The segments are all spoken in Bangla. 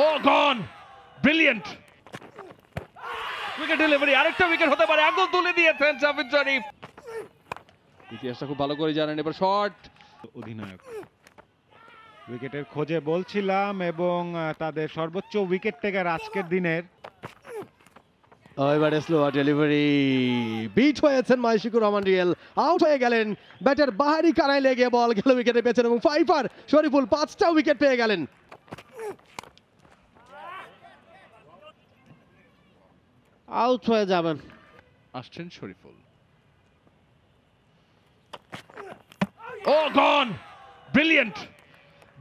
ও গন, ব্রিলিয়েন্ট উইকেট ডেলিভারি, আরেকটা উইকেট হতে পারে, আঙ্গুল তুলে দিয়েছেন জাফিদ শরীফ। ইতিহাসটা খুব ভালো করে জানেন। এবার শট, অধিনায়ক উইকেটের খোঁজে বলছিলাম এবং তাদের সর্বোচ্চ উইকেট টেকার আজকের দিনের। এবারে স্লো ডেলিভারি, বিট হয়েছেন মাইশিকুর রহমান রিয়েল, আউট হয়ে গেলেন। ব্যাটের বাহারি কানায় লেগে বল গেল উইকেটে পেছন এবং ফাইফার শরীফুল 5টা উইকেট পেয়ে গেলেন। আউট হয়ে যাবেন। আসছেন শরীফুল। ও গন, ব্রিলিয়েন্ট,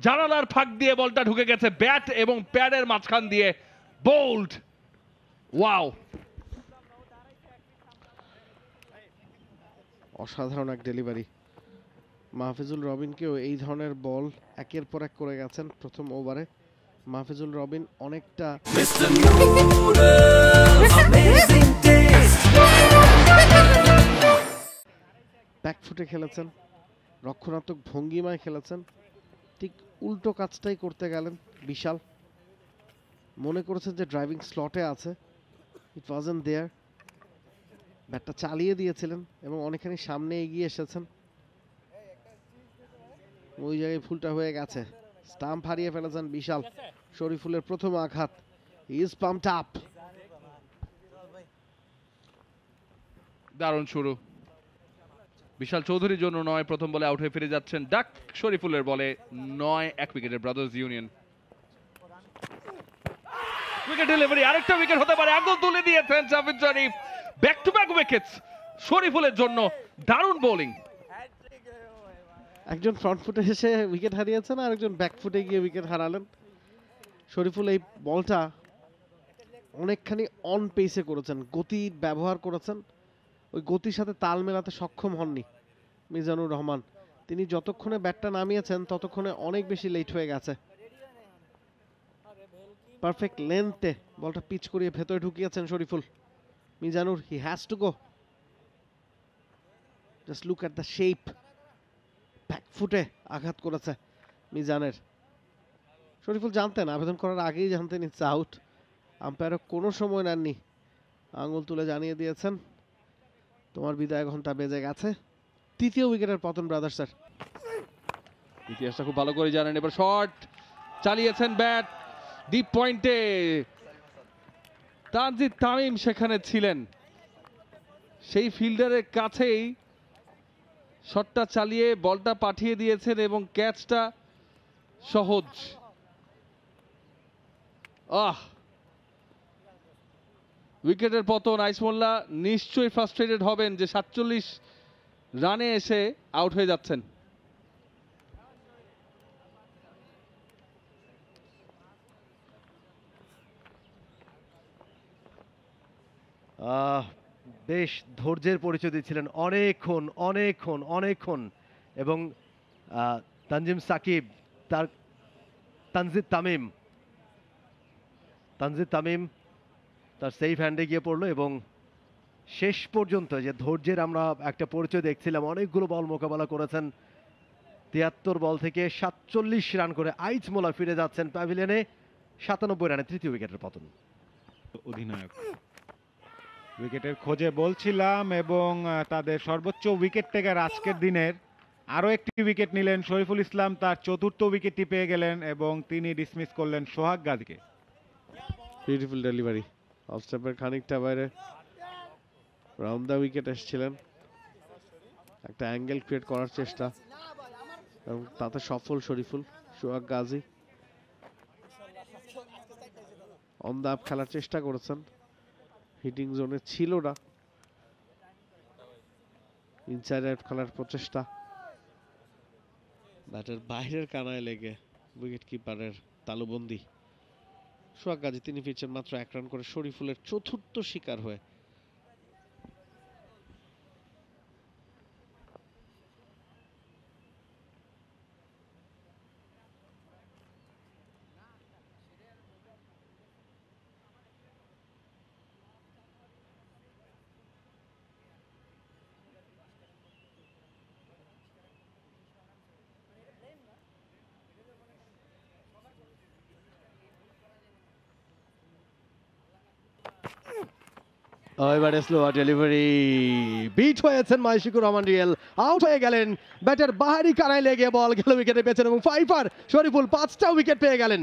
জানালার ফাঁক দিয়ে বলটা ঢুকে গেছে ব্যাট এবং প্যাডের মাঝখান দিয়ে, বোল্ড, ওয়াও। অসাধারণ এক ডেলিভারি। মাহফিজুল রবিনকেও এই ধরনের বল একের পর এক করে গেছেন প্রথম ওভারে। মাহফিজুল রবিন অনেকটা ব্যাকফুটে খেলেছেন, রক্ষণাত্মক ভঙ্গিমায় খেলেছেন, ঠিক উল্টো কাজটাই করতে গেলেন বিশাল। মনে করেছেন যে ড্রাইভিং স্লটে আছে, ইট ওয়াজন্ট দেয়ার। ব্যাটটা চালিয়ে দিয়েছিলেন এবং অনেকখানি সামনে এগিয়ে এসেছেন, ওই জায়গায় ফুলটা হয়ে গেছে। স্টাম্প হারিয়ে ফেলেছেন বিশাল। শরীফুলের প্রথম আঘাত, ইজ পাম্পড আপ। দারুণ শুরু। বিশাল চৌধুরীর জন্য 9, প্রথম বলে আউট হয়ে ফিরে যাচ্ছেন ডাক। শরীফুলের বলে 9, 1 উইকেটের ব্রাদার্স ইউনিয়ন। উইকেট ডেলিভারি, আরেকটা উইকেট হতে পারে, আঙ্গুল তুলে দিয়েছেন জাফিদ শরীফ। ব্যাক টু ব্যাক উইকেটস শরীফুলের জন্য, দারুণ বোলিং। একজন ফ্রন্ট ফুটে এসে উইকেট হারিয়েছেন আর একজন ব্যাক ফুটে গিয়ে উইকেট হারালেন। শরীফুল এই বলটা অনেকখানি অন পেসে করেছেন, গতির ব্যবহার করেছেন, ওই গতির সাথে তাল মেলাতে সক্ষম হননি মিজানুর রহমান। তিনি যতক্ষণে ব্যাটটা নামিয়েছেন ততক্ষণে অনেক বেশি লেট হয়ে গেছে। পারফেক্ট লেন্থে বলটা পিচ করিয়ে ভেতরে ঢুকিয়েছেন Shoriful. Mizanur, he has to go, just look at the shape. Back ফুটে আঘাত করেছে মিজানের। শরীফুল জানতেন, আবেদন করার আগেই জানতেন ইটস আউট। আম্পায়ারও কোনো সময় নেননি, আঙুল তুলে জানিয়ে দিয়েছেন তোমার বিদায় ঘন্টা বেজে গেছে। তৃতীয় উইকেটের পতন ব্রাদার্সের। ইতিহাসটা খুব ভালো করে জানেন। এবার শট, চালিয়েছেন ব্যাট ডিপ পয়েন্টে, তানজিদ তামিম সেখানে ছিলেন, সেই ফিল্ডারের কাছেই শটটা চালিয়ে বলটা পাঠিয়ে দিয়েছেন এবং ক্যাচটা সহজ। উইকেটের পতন। আইস মোল্লা নিশ্চয়ই ফ্রাস্ট্রেটেড হবেন যে 47 রানে এসে আউট হয়ে যাচ্ছেন। বেশ ধৈর্যের পরিচয় দিচ্ছিলেন অনেকক্ষণ অনেকক্ষণ অনেকক্ষণ, এবং তানজিম সাকিব, তানজিদ তামিম তার সেফ হ্যান্ডে গিয়ে পড়লো এবং শেষ পর্যন্ত যে ধৈর্যের আমরা একটা পরিচয় দেখছিলাম, অনেকগুলো বল মোকাবেলা করেছেন। 73 বল থেকে 47 রান করে আইচ মোলা ফিরে যাচ্ছেন প্যাভিলিয়নে। 97 রানে তৃতীয় উইকেটের পতন। অধিনায়ক উইকেটের খোঁজে বলছিলাম এবং তাদের সর্বোচ্চ উইকেট টেকার আজকের দিনের আরও একটি উইকেট নিলেন শরীফুল ইসলাম। তার চতুর্থ উইকেটটি পেয়ে গেলেন এবং তিনি ডিসমিস করলেন সোহাগ গাজীকে। বিউটিফুল ডেলিভারি, অফ স্টেপের খানিকটা বাইরে রাউন্ড দ্য উইকেট এসেছিলেন, একটা অ্যাঙ্গেল ক্রিয়েট করার চেষ্টা এবং তাতে সফল Shariful. Sohag Gazi on the up খেলার চেষ্টা করেছেন, হিটিং জোনে ছিল না, ইনসাইড আউট খেলার প্রচেষ্টা, ব্যাটের বাইরের কানায় লেগে উইকেট কিপারের তালুবন্দি। সোহাগ গাজী তিনি ফিরছেন মাত্র 1 রান করে শরীফুলের চতুর্থ শিকার হয়ে। এবারে স্লো ডেলিভারি, বিট হয়েছেন মাইশিকুর রহমান রিয়েল, আউট হয়ে গেলেন। ব্যাটের বাহারি কানায় লেগে বল গেল উইকেটে পেছন এবং ফাইফার শরীফুল 5টা উইকেট পেয়ে গেলেন।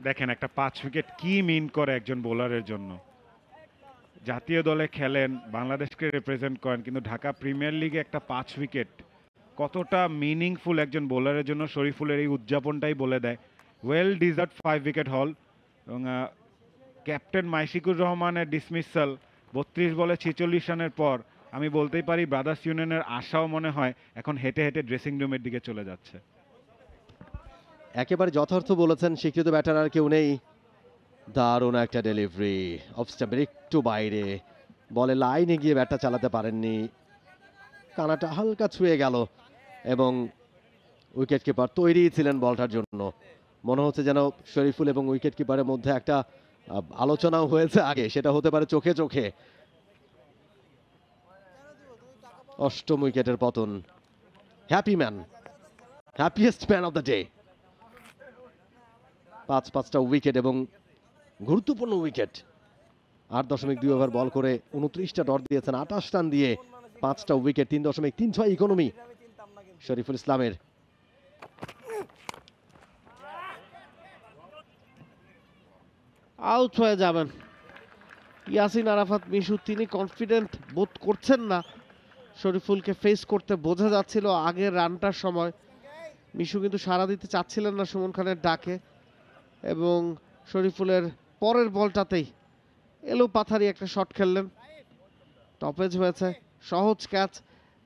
দেখেন একটা 5 উইকেট কি মিন করে একজন বোলারের জন্য। জাতীয় দলে খেলেন, বাংলাদেশকে রিপ্রেজেন্ট করেন, কিন্তু ঢাকা প্রিমিয়ার লিগে একটা 5 উইকেট কতটা মিনিংফুল একজন বোলারের জন্য শরীফুলের এই উদযাপনটাই বলে দেয়। ওয়েল ডিজার্ভ 5 উইকেট হল। এবং ক্যাপ্টেন মাইশিকুর রহমানের ডিসমিসাল 32 বলে 46 রানের পর আমি বলতেই পারি ব্রাদার্স ইউনিয়নের আশাও মনে হয় এখন হেঁটে হেঁটে ড্রেসিং রুমের দিকে চলে যাচ্ছে। একেবারে যথার্থ বলেছেন, স্বীকৃত ব্যাটার আর কেউ নেই। দারুণ একটা ডেলিভারি, অফ স্টাম্পের একটু বাইরে, বলে লাইনে গিয়ে ব্যাটটা চালাতে পারেননি, কানাটা হালকা ছুঁয়ে গেল এবং উইকেট কিপার তৈরি ছিলেন বলটার জন্য। মনে হচ্ছে যেন শরীফুল এবং উইকেট কিপারের মধ্যে একটা আলোচনাও হয়েছে আগে, সেটা হতে পারে চোখে চোখে। 8ম উইকেটের পতন। Happy man, happiest man of the day. 5টা উইকেট এবং গুরুত্বপূর্ণ উইকেট। 8.2 ওভার বল করে 29টা ডট দিয়েছেন, 28 রান দিয়ে 5টা উইকেট, 3.36 ইকোনমি শরীফুল ইসলামের। আউট হয়ে যাবেন ইয়াসিন আরাফাত মিশু। তিনি কনফিডেন্ট বোধ করছেন না, শরীফুলকে ফেস করতে বোঝা যাচ্ছিল আগের রানটার সময়। মিশু কিন্তু সাড়া দিতে চাচ্ছিলেন না সুমন খানের ডাকে, এবং শরীফুলের পরের বলটাতেই এলো পাথারি একটা শট খেললেন, টপেজ হয়েছে, সহজ ক্যাচ।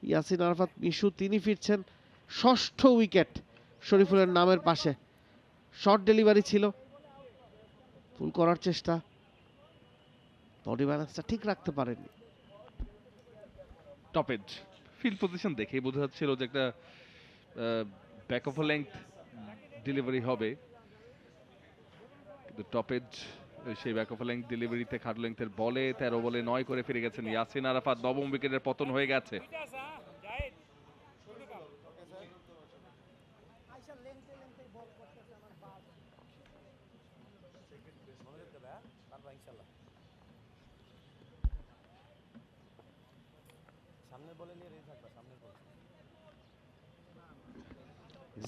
ইয়াসিন আরাফাত মিশু তিনি ফিরছেন। 6ষ্ঠ উইকেট শরীফুলের নামের পাশে। শর্ট ডেলিভারি ছিল, ফুল করার চেষ্টা, বডি ব্যালেন্সটা ঠিক রাখতে পারেননি। টপেজ ফিল্ড পজিশন দেখেই বোঝা যাচ্ছিল যে একটা ব্যাক অফ লেংথ ডেলিভারি হবে, কিন্তু টপেজ সেই ব্যাক অফ লেংথ ডেলিভারিতে খাট লেংথের বলে 13 বলে 9 করে ফিরে গেছেন ইয়াসিন আরাফাত। 9ম উইকেটের পতন হয়ে গেছে।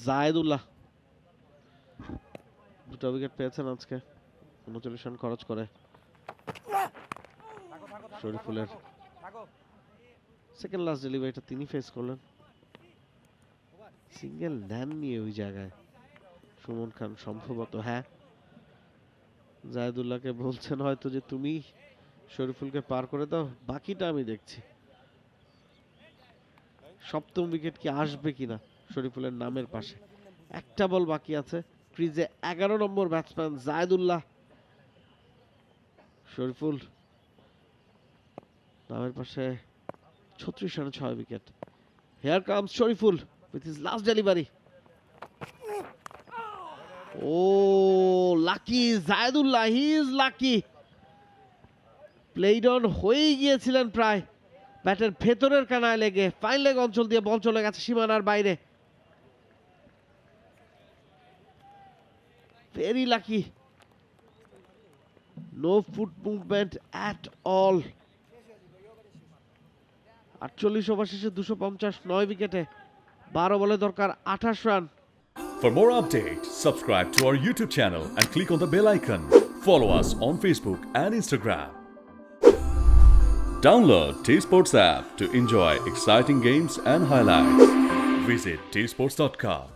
জায়েদুল্লাহ 2টা উইকেট পেয়েছেন আজকে, 39 রান খরচ করে। শরীফুলের সেকেন্ড লাস্ট ডেলিভারিটা তিনি ফেস করলেন, সিঙ্গেল নেন নিয়ে ওই জায়গায় সুমন খান সম্ভবত। হ্যাঁ, জায়েদুল্লাহকে বলছেন হয়তো যে তুমি শরীফুলকে পার করে দাও, বাকিটা আমি দেখছি। 7ম উইকেট কি আসবে কিনা শরীফুলের নামের পাশে। একটা বল বাকি আছে, ক্রিজে 11 নম্বর ব্যাটসম্যান জায়েদুল্লাহ। শরীফুল নামের পাশে 36 রানে 6 wicket. Here comes Shoriful with his last delivery. Oh lucky Zaidullah, he is lucky. Played on হয়েই গিয়েছিলেন প্রায়, ব্যাটের ভেতরের কানায় লেগে ফাইন লেগ অঞ্চল দিয়ে বল চলে গেছে সীমানার বাইরে। Very lucky, no foot movement at all. 48 over শেষে 250, 9 উইকেটে, 12 বলে দরকার 28 run. For more updates, subscribe to our YouTube channel and click on the bell icon. Follow us on Facebook and Instagram. Download T-Sports app to enjoy exciting games and highlights. Visit tsports.com.